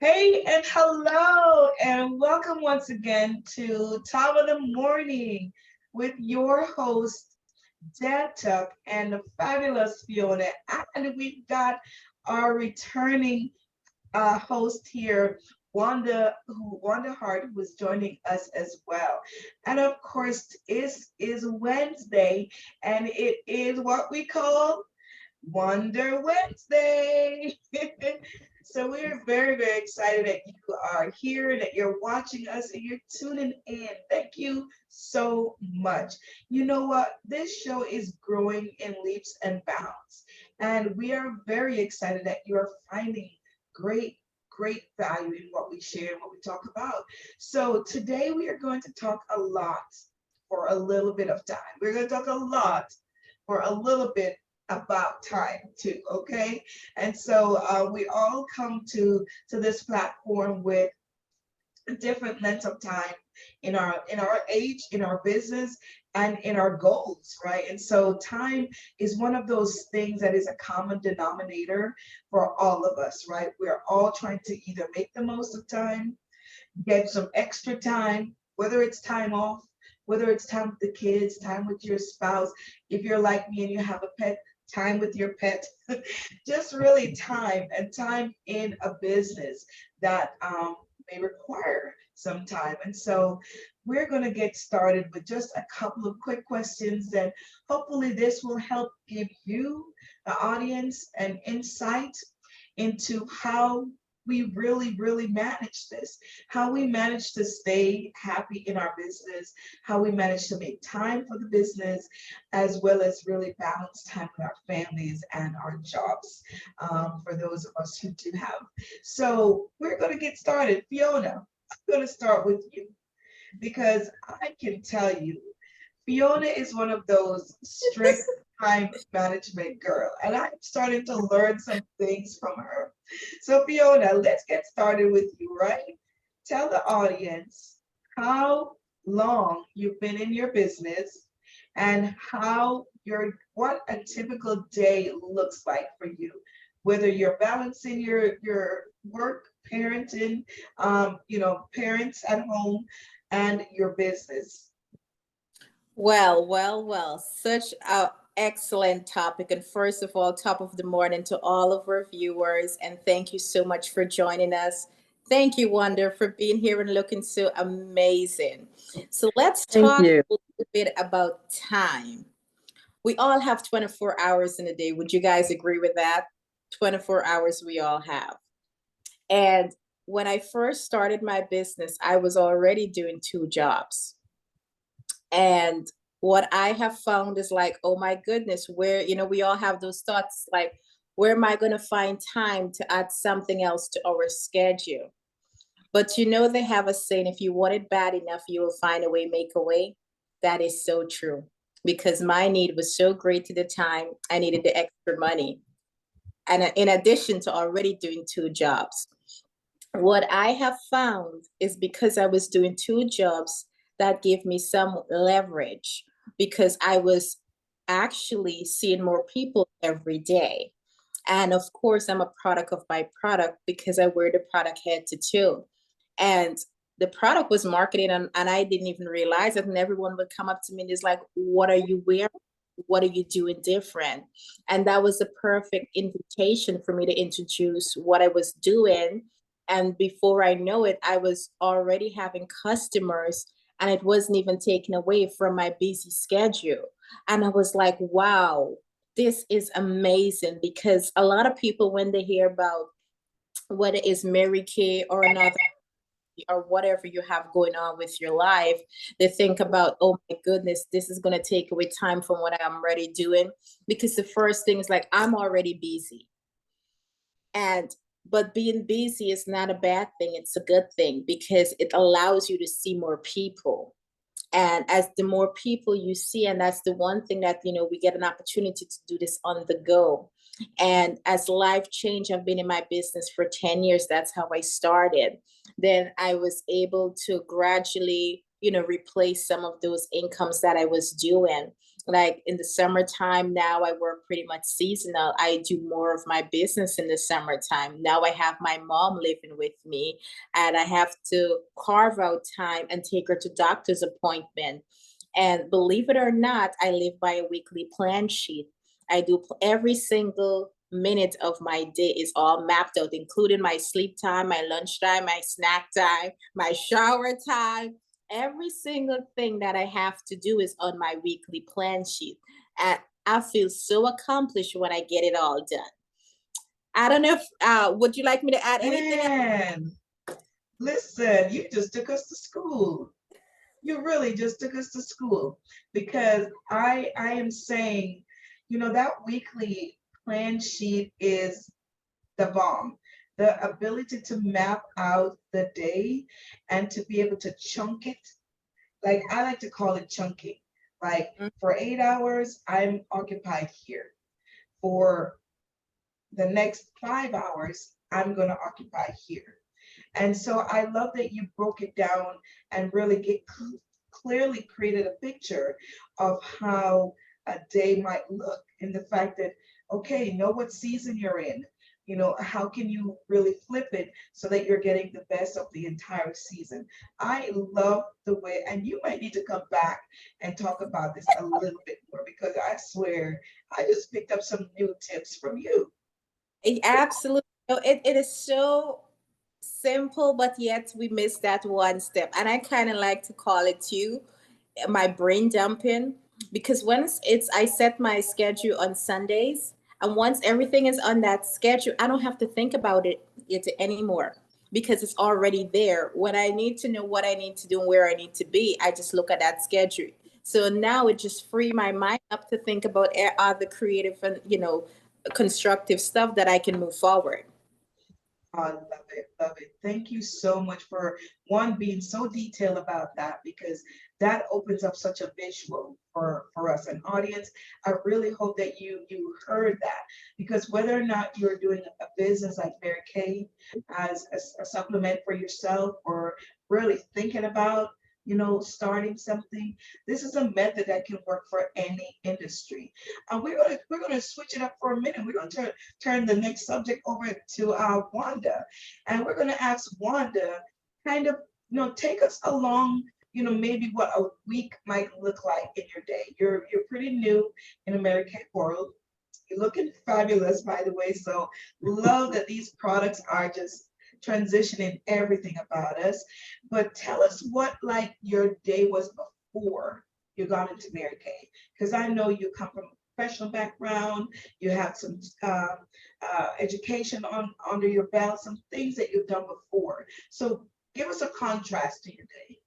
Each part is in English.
Hey and hello and welcome once again to Top of the Morning with your host, Dad Tuck and the fabulous Fiona. And we've got our returning host here, Wanda Hart, who is joining us as well. And of course, is Wednesday, and it is what we call Wonder Wednesday. So we are very, very excited that you are here, that you're watching us, and you're tuning in. Thank you so much. You know what? This show is growing in leaps and bounds, and we are very excited that you are finding great, great value in what we share and what we talk about. So today we are going to talk a lot for a little bit of time. We're going to talk a lot for a little bit about time too, okay? And so we all come to this platform with different lengths of time in our age, in our business, and in our goals, right? And so time is one of those things that is a common denominator for all of us, right? We're all trying to either make the most of time, get some extra time, whether it's time off, whether it's time with the kids, time with your spouse. If you're like me and you have a pet, time with your pet. Just really time and time in a business that may require some time. And so we're going to get started with just a couple of quick questions, and hopefully this will help give you, the audience, an insight into how we really, really manage this, how we manage to stay happy in our business, how we manage to make time for the business, as well as really balance time with our families and our jobs, for those of us who do have. So we're going to get started. Fiona, I'm going to start with you because I can tell you, Fiona is one of those strict time management girl, and I'm starting to learn some things from her. So Fiona, let's get started with you, right? Tell the audience how long you've been in your business and how what a typical day looks like for you, whether you're balancing your work, parenting, parents at home, and your business. Well. Such a excellent topic. And first of all, top of the morning to all of our viewers. And thank you so much for joining us. Thank you, Wonder, for being here and looking so amazing. So let's Thank talk you. a little bit about time. We all have 24 hours in a day. Would you guys agree with that? 24 hours we all have. And when I first started my business, I was already doing two jobs. And what I have found is like, oh my goodness, we all have those thoughts like, where am I going to find time to add something else to our schedule? But they have a saying, if you want it bad enough, you will find a way, make a way. That is so true because my need was so great at the time. I needed the extra money. And in addition to already doing two jobs, what I have found is because I was doing two jobs, that gave me some leverage because I was actually seeing more people every day. And of course, I'm a product of my product because I wear the product head to toe. And the product was marketed, and I didn't even realize it. And everyone would come up to me and is like, what are you wearing? What are you doing different? And that was the perfect invitation for me to introduce what I was doing. And before I know it, I was already having customers, and it wasn't even taken away from my busy schedule. And I was like, wow, this is amazing, because a lot of people, when they hear about whether it's Mary Kay or another or whatever you have going on with your life, they think about, oh my goodness, this is going to take away time from what I'm already doing. Because the first thing is like, I'm already busy. And but being busy is not a bad thing, it's a good thing because it allows you to see more people. And as the more people you see, and that's the one thing that we get an opportunity to do this on the go. And as life changed, I've been in my business for 10 years. That's how I started. Then I was able to gradually replace some of those incomes that I was doing. Like in the summertime, now I work pretty much seasonal. I do more of my business in the summertime. Now I have my mom living with me, and I have to carve out time and take her to doctor's appointment. And believe it or not, I live by a weekly plan sheet. I do every single minute of my day is all mapped out, including my sleep time, my lunch time, my snack time, my shower time. Every single thing that I have to do is on my weekly plan sheet. And I feel so accomplished when I get it all done. I don't know if would you like me to add anything else? Man, listen, you just took us to school. You really just took us to school because I am saying, that weekly plan sheet is the bomb. The ability to map out the day and to be able to chunk it. Like I like to call it chunking. Like for 8 hours, I'm occupied here. For the next 5 hours, I'm going to occupy here. And so I love that you broke it down and really clearly created a picture of how a day might look in the fact that, okay, know what season you're in. How can you really flip it so that you're getting the best of the entire season? I love the way, and you might need to come back and talk about this a little bit more because I swear I just picked up some new tips from you. Absolutely. No, it is so simple, but yet we miss that one step. And I kind of like to call it too my brain dumping, because once I set my schedule on Sundays, and once everything is on that schedule, I don't have to think about it anymore because it's already there. When I need to know what I need to do and where I need to be, I just look at that schedule. So now it just free my mind up to think about other creative and constructive stuff that I can move forward. I love it, love it. Thank you so much for one being so detailed about that because that opens up such a visual for us, an audience. I really hope that you heard that because whether or not you're doing a business like Mary Kay as a supplement for yourself or really thinking about starting something, this is a method that can work for any industry. We're gonna switch it up for a minute. We're gonna turn the next subject over to Wanda. And we're going to ask Wanda kind of, take us along, maybe what a week might look like in your day. You're pretty new in American world. You're looking fabulous, by the way. So love that these products are just transitioning everything about us. But tell us what like your day was before you got into Mary Kay, because I know you come from a professional background. You have some education under your belt, some things that you've done before. So give us a contrast to your day.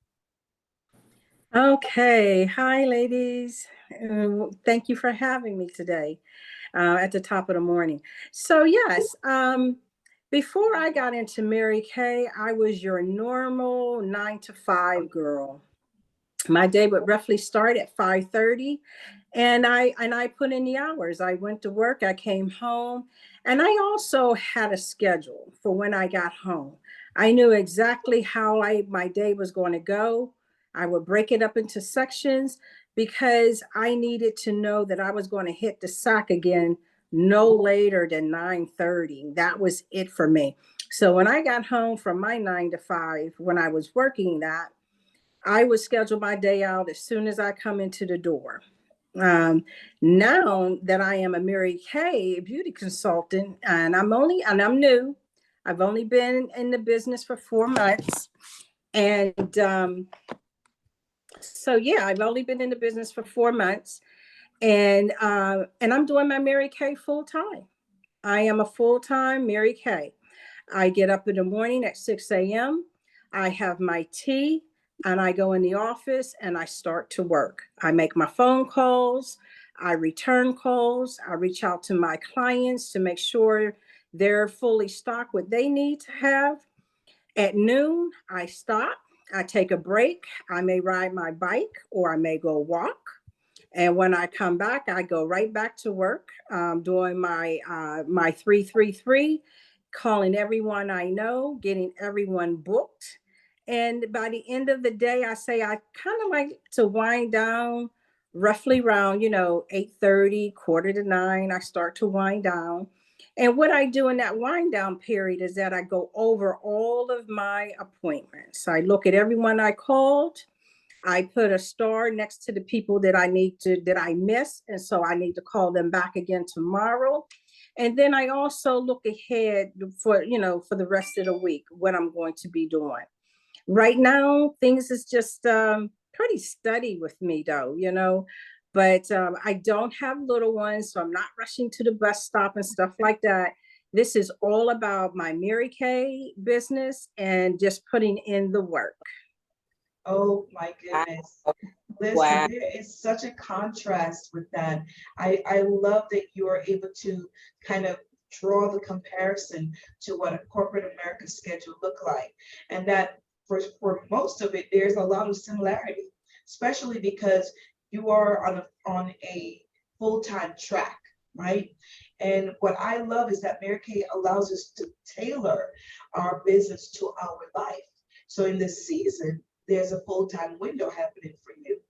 Okay. Hi, ladies. Thank you for having me today at the top of the morning. So, yes, before I got into Mary Kay, I was your normal 9 to 5 girl. My day would roughly start at 5:30, and I put in the hours. I went to work, I came home, and I also had a schedule for when I got home. I knew exactly how my day was going to go. I would break it up into sections because I needed to know that I was going to hit the sack again no later than 9:30. That was it for me. So when I got home from my 9 to 5, when I was working that, I would schedule my day out as soon as I come into the door. Um, Now that I am a Mary Kay beauty consultant, and I'm new, I've only been in the business for 4 months, and so yeah, I've only been in the business for 4 months, and I'm doing my Mary Kay full time. I am a full time Mary Kay. I get up in the morning at 6 a.m. I have my tea and I go in the office and I start to work. I make my phone calls, I return calls, I reach out to my clients to make sure they're fully stocked what they need to have. At noon, I stop, I take a break. I may ride my bike or I may go walk. And when I come back, I go right back to work, doing my 333, calling everyone I know, getting everyone booked. And by the end of the day, I say I kind of like to wind down roughly around, 8:30, quarter to 9, I start to wind down. And what I do in that wind down period is that I go over all of my appointments. I look at everyone I called. I put a star next to the people that that I miss. And so I need to call them back again tomorrow. And then I also look ahead for the rest of the week, what I'm going to be doing. Right now, things is just pretty steady with me though. But I don't have little ones, so I'm not rushing to the bus stop and stuff like that. This is all about my Mary Kay business and just putting in the work. Oh my goodness. Listen, Wow. there is such a contrast with that. I love that you are able to kind of draw the comparison to what a corporate America schedule look like. And that for most of it, there's a lot of similarity, especially because you are on a full-time track, right? And what I love is that Mary Kay allows us to tailor our business to our life. So in this season, there's a full-time window happening for you.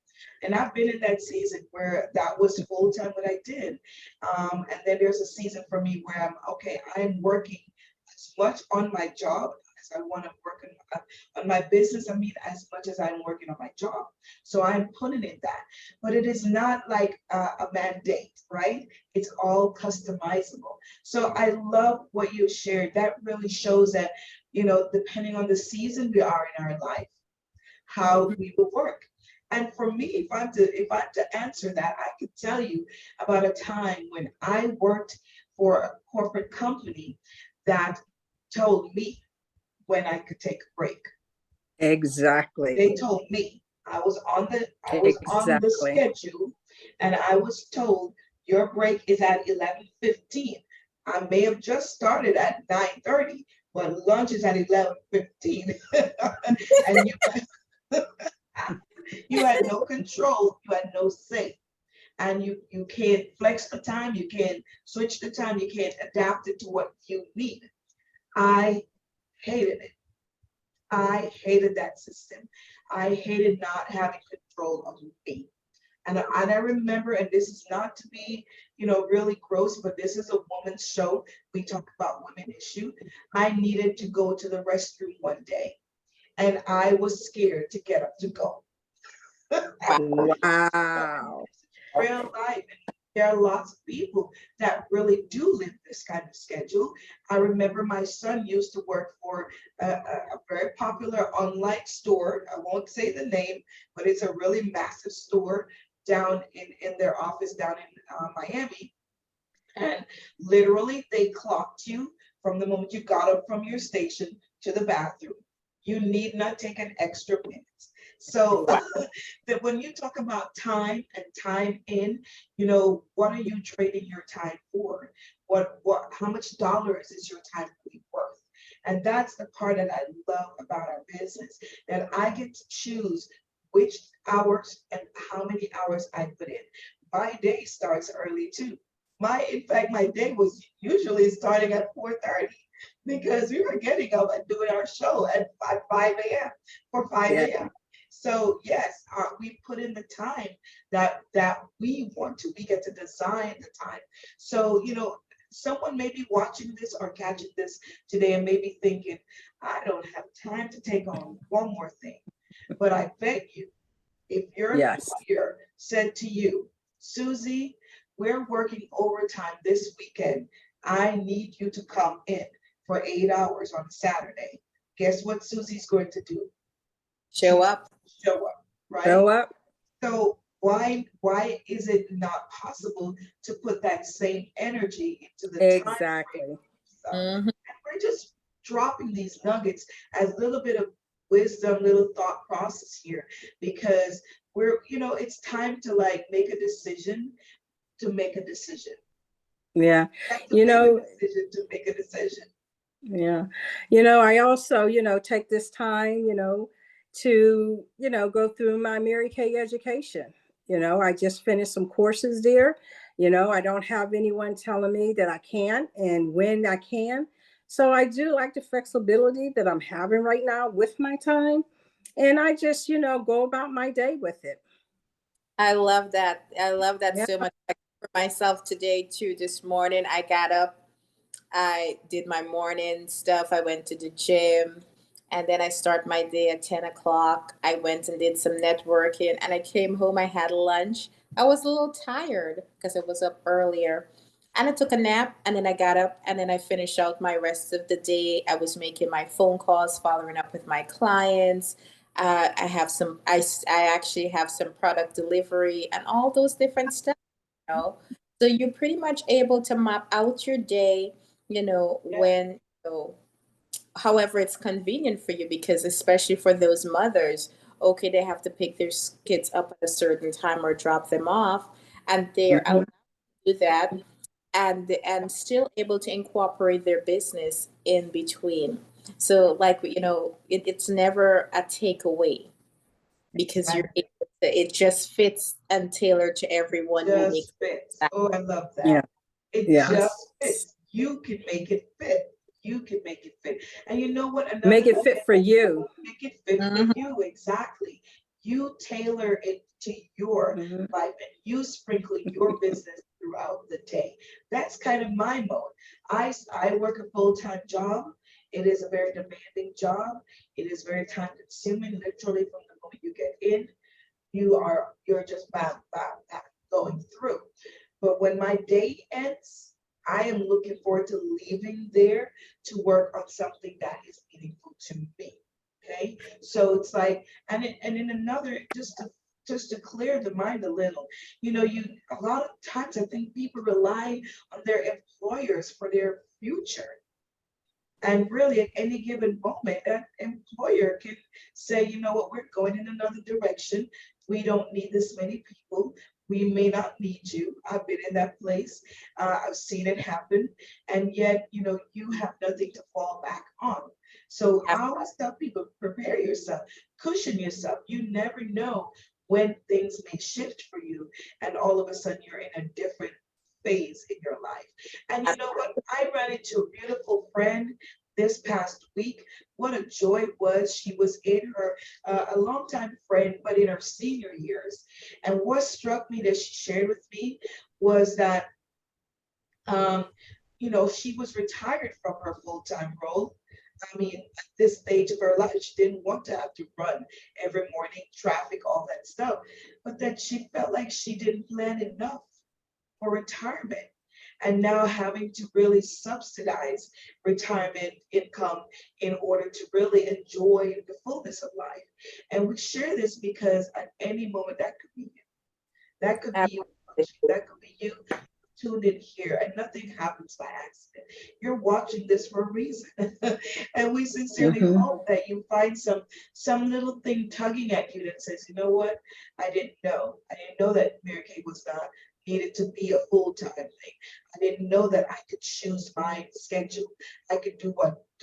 And I've been in that season where that was full-time what I did. And then there's a season for me where I'm working as much on my job as I want to work on my business. I mean, as much as I'm working on my job. So I'm putting in that. But it is not like a mandate, right? It's all customizable. So I love what you shared. That really shows that, depending on the season we are in our life, how we will work. And for me, if I'm to answer that, I could tell you about a time when I worked for a corporate company that told me when I could take a break. Exactly. They told me I was on the Exactly. schedule, and I was told your break is at 11:15. I may have just started at 9:30, but lunch is at 11:15. And you had no control, you had no say. And you can't flex the time, you can't switch the time, you can't adapt it to what you need. I hated it. I hated that system. I hated not having control of me. And I remember, and this is not to be, really gross, but this is a woman's show. We talk about women issue. I needed to go to the restroom one day, and I was scared to get up to go. Wow. Real life. There are lots of people that really do live this kind of schedule. I remember my son used to work for a very popular online store. I won't say the name, but it's a really massive store down in their office down in Miami. And literally, they clocked you from the moment you got up from your station to the bathroom. You need not take an extra minute. So that when you talk about time and time in, what are you trading your time for? How much dollars is your time really worth? And that's the part that I love about our business, that I get to choose which hours and how many hours I put in. My day starts early too. In fact, my day was usually starting at 4:30 because we were getting up and doing our show at 5 a.m. for 5 a.m. So yes, we put in the time that we want to. We get to design the time. So someone may be watching this or catching this today and may be thinking, I don't have time to take on one more thing. But I beg you, if your Yes. employer said to you, Susie, we're working overtime this weekend. I need you to come in for 8 hours on Saturday. Guess what Susie's going to do? Show up. Show up, right? Show up. So why is it not possible to put that same energy into the time Exactly. frame? So, Mhm. and we're just dropping these nuggets as a little bit of wisdom, little thought process here, because it's time to make a decision to make a decision. Yeah. You have to make a decision to make a decision. Yeah. I also, take this time, to, go through my Mary Kay education. I just finished some courses there. I don't have anyone telling me that I can and when I can. So I do like the flexibility that I'm having right now with my time. And I just, go about my day with it. I love that. I love that Yeah. so much. For myself today too, this morning I got up, I did my morning stuff. I went to the gym and then I start my day at 10 o'clock. I went and did some networking and I came home. I had lunch. I was a little tired because I was up earlier. And I took a nap and then I got up and then I finished out my rest of the day. I was making my phone calls, following up with my clients. I have some, I actually have some product delivery and all those different stuff, you know. So you're pretty much able to map out your day, Yeah. when, however it's convenient for you, because especially for those mothers, okay, they have to pick their kids up at a certain time or drop them off, and they're Mhm. allowed to do that, and still able to incorporate their business in between. So like, it's never a takeaway because you're Exactly. able to, it just fits and tailored to everyone unique. Just fits. Oh, I love Yeah. that. It Yes. just fits. You can make it fit. You can make it fit. And you know what? Make Another it thing, fit for you. make it fit for Mhm. you. Exactly. You tailor it to your Mhm. life and you sprinkle your business throughout the day. That's kind of my mode. I work a full-time job. It is a very demanding job. It is very time consuming, literally from the moment you get in you're just bam, bam, bam, going through. But when my day ends, I am looking forward to leaving there to work on something that is meaningful to me. Okay. So it's like, and in another, just to clear the mind a little, a lot of times I think people rely on their employers for their future. And really, at any given moment, that employer can say, you know what, we're going in another direction. We don't need this many people. We may not need you. I've been in that place. I've seen it happen. And yet, you have nothing to fall back on. So I always tell people, prepare yourself, cushion yourself. You never know when things may shift for you. And all of a sudden, you're in a different phase in your life. And you know what? I ran into a beautiful friend this past week. What a joy it was. She was in her, a longtime friend, but in her senior years. And what struck me that she shared with me was that, um, she was retired from her full-time role. I mean, at this stage of her life, she didn't want to have to run every morning, traffic, all that stuff, but that she felt like she didn't plan enough for retirement and now having to really subsidize retirement income in order to really enjoy the fullness of life. And we share this because at any moment that could be you. That could be you watching. That could be you tuned in here, and nothing happens by accident. You're watching this for a reason, and we sincerely Mhm. hope that you find some little thing tugging at you that says, you know what, I didn't know. I didn't know that Mary Kay was not needed to be a full-time thing. I didn't know that I could choose my schedule. I could do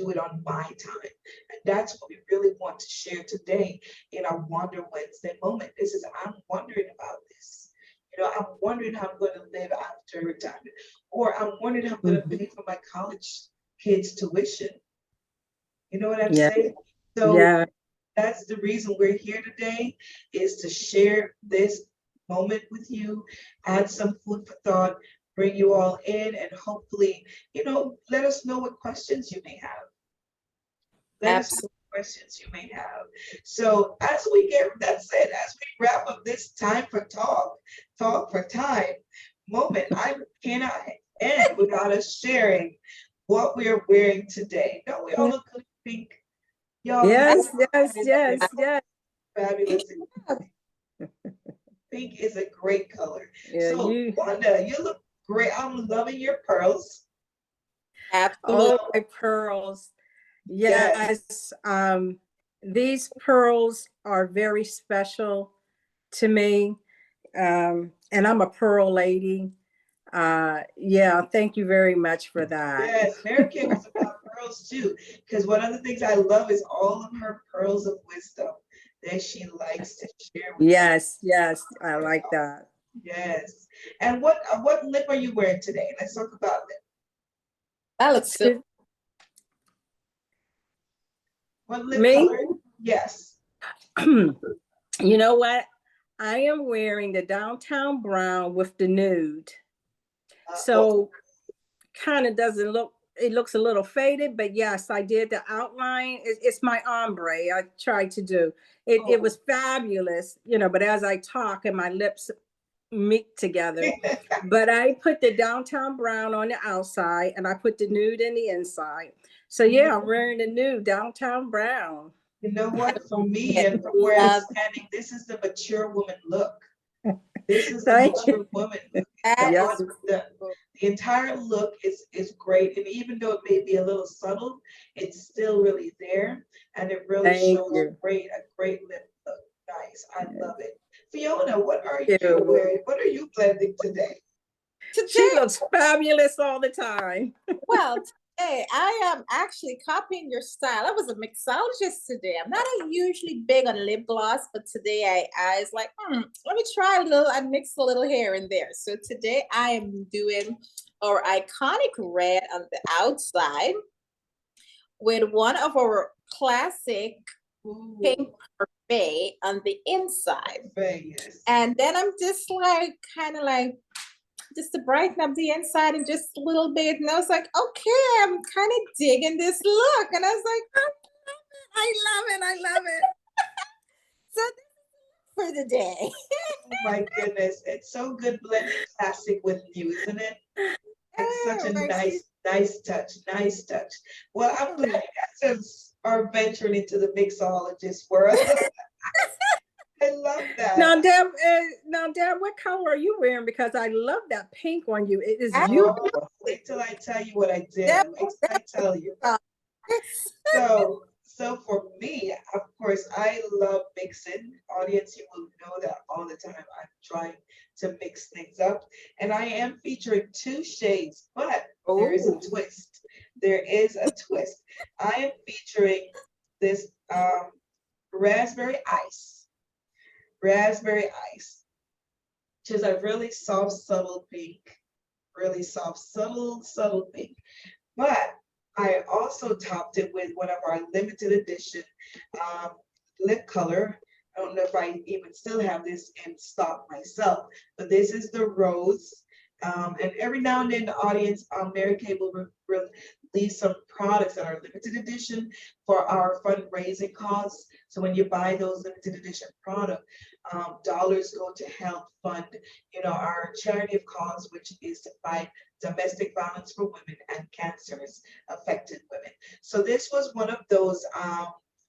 it on my time. And that's what we really want to share today in our Wonder Wednesday moment. This is I'm wondering about this. I'm wondering how I'm going to live after retirement, or I'm wondering how I'm going to Mhm. pay for my college kids' tuition. You know what I'm Yeah. saying? So Yeah. that's the reason we're here today, is to share this moment with you, add some food for thought, bring you all in, and hopefully, let us know what questions you may have. Let us know Absolutely. what questions you may have. So as we get that said, as we wrap up this time for talk for time moment, I cannot end without us sharing what we're wearing today. Don't we all look good in pink? Y'all, Yes. pink Yes. is Yes. just Yes. fabulous. Pink is a great color. Yeah. So You. Wanda, you look great. I'm loving your pearls. Absolutely. Oh, my pearls. Yes. Yes. These pearls are very special to me. And I'm a pearl lady. Yeah. Thank you very much for that. Yes, Mary Kay was about pearls too, because one of the things I love is all of her pearls of wisdom that she likes to share with us. Yes. Yes. I like that. Yes. And what lip are you wearing today? Let's talk about lip. That looks so. What lip Me? color? Yes. You know what? I am wearing the downtown brown with the nude. Oh, So kind of doesn't look, it looks a little faded, but yes, I did the outline. It's my ombre I tried to do. It oh. was fabulous, you know, but as I talk and my lips meet together, but I put the downtown brown on the outside and I put the nude in the inside. So yeah, I'm wearing the nude downtown brown. You know what? For me, and from where I'm standing, this is the mature woman look. This is the Thank mature woman look. That Yes. is The entire look is great, and even though it may be a little subtle, it's still really there, and it really Thank shows you. a great lip look. Nice, I love it. Fiona, what are Thank you you. wearing? What are you blending today? She today. looks fabulous all the time. Well, today I am actually copying your style. I was a mixologist today. I'm not usually big on lip gloss, but today I was like, let me try a little and mix a little here and there. So today I am doing our iconic red on the outside with one of our classic Ooh, pink parfait on the inside. Vegas. And then I'm just like, kind of like, just to brighten up the inside and just a little bit. And I was like, okay, I'm kind of digging this look. And I was like, I love it. I love it. so this is for the day. Oh my goodness, it's so good blending classic with new, isn't it? It's such a nice touch, nice touch. Well, I'm glad you guys are venturing into the mixologist world. I love that. Now, Deb, what color are you wearing? Because I love that pink on you. It is Oh, beautiful. Wait till I tell you what I did. Yep. Wait till I tell you. So for me, of course, I love mixing. Audience, you will know that all the time. I'm trying to mix things up, and I am featuring two shades, but there is a twist. There is a twist. I am featuring this raspberry ice, which is a really soft, subtle pink, really soft, subtle pink. But I also topped it with one of our limited edition lip color. I don't know if I even still have this in stock myself, but this is the rose. And every now and then the audience, Mary Kay will release some products that are limited edition for our fundraising cause. So when you buy those limited edition products, dollars go to help fund, our charity of cause, which is to fight domestic violence for women and cancers affected women. So this was one of those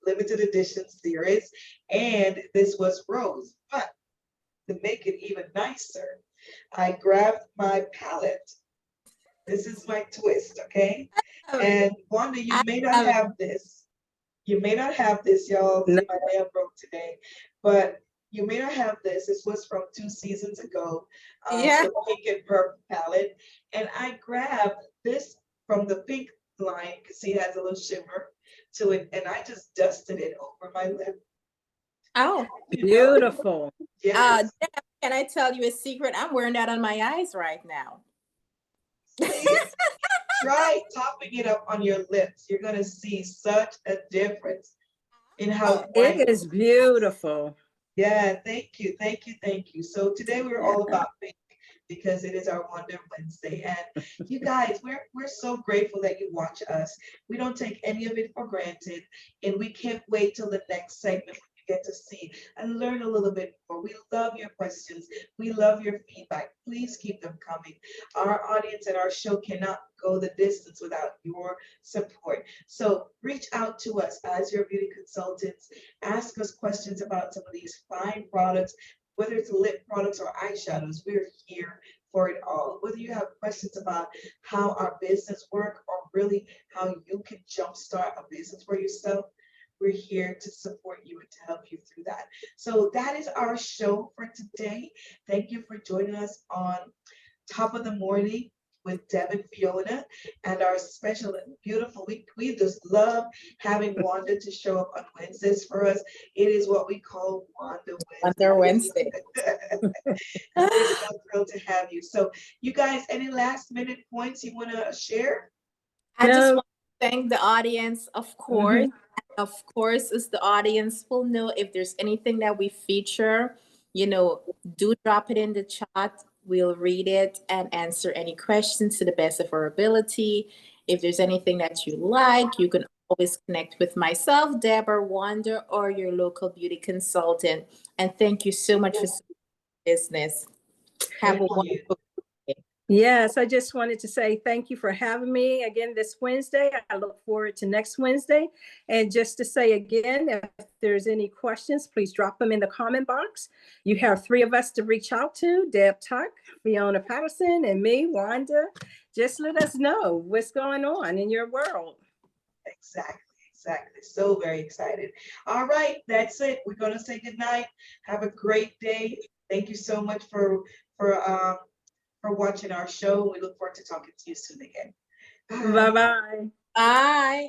limited edition series, and this was rose. But to make it even nicer, I grabbed my palette. This is my twist, okay? And Wanda, you may not have this. You may not have this, y'all. No. My nail broke today, but you may not have this. This was from 2 seasons ago. Yeah. The pink and purple palette. And I grabbed this from the pink line, because see, it has a little shimmer to it, and I just dusted it over my lip. Oh, Beautiful. Yes. can I tell you a secret? I'm wearing that on my eyes right now. Try topping it up on your lips. You're gonna see such a difference in how bright. It is beautiful. Yeah, thank you. So today we're all about pink because it is our Wonder Wednesday. And you guys, we're so grateful that you watch us. We don't take any of it for granted, and we can't wait till the next segment when you get to see and learn a little bit more. We love your questions. We love your feedback. Please keep them coming. Our audience and our show cannot go the distance without your support. So reach out to us as your beauty consultants. Ask us questions about some of these fine products, whether it's lip products or eyeshadows. We're here for it all. Whether you have questions about how our business work or really how you can jumpstart a business for yourself, we're here to support you and to help you through that. So that is our show for today. Thank you for joining us on Top of the Morning with Deb and Fiona, and our special and beautiful week. We just love having Wanda to show up on Wednesdays for us. It is what we call Wanda Wednesday. We're so thrilled to have you. So you guys, any last minute points you want to share? I just want to thank the audience, of course. Mm-hmm. Of course, as the audience will know if there's anything that we feature do drop it in the chat. We'll read it and answer any questions to the best of our ability. If there's anything that you like, you can always connect with myself, Deborah, Wanda, or your local beauty consultant. And thank you so much for business. Have a Thank you. wonderful day. Yes, I just wanted to say thank you for having me again this Wednesday. I look forward to next Wednesday. And just to say again, if there's any questions, please drop them in the comment box. You have 3 of us to reach out to, Deb Tuck, Fiona Patterson, and me, Wanda. Just let us know what's going on in your world. Exactly. So very excited. All right, that's it. We're going to say goodnight. Have a great day. Thank you so much for watching our show. We look forward to talking to you soon again. Bye. Bye-bye. Bye.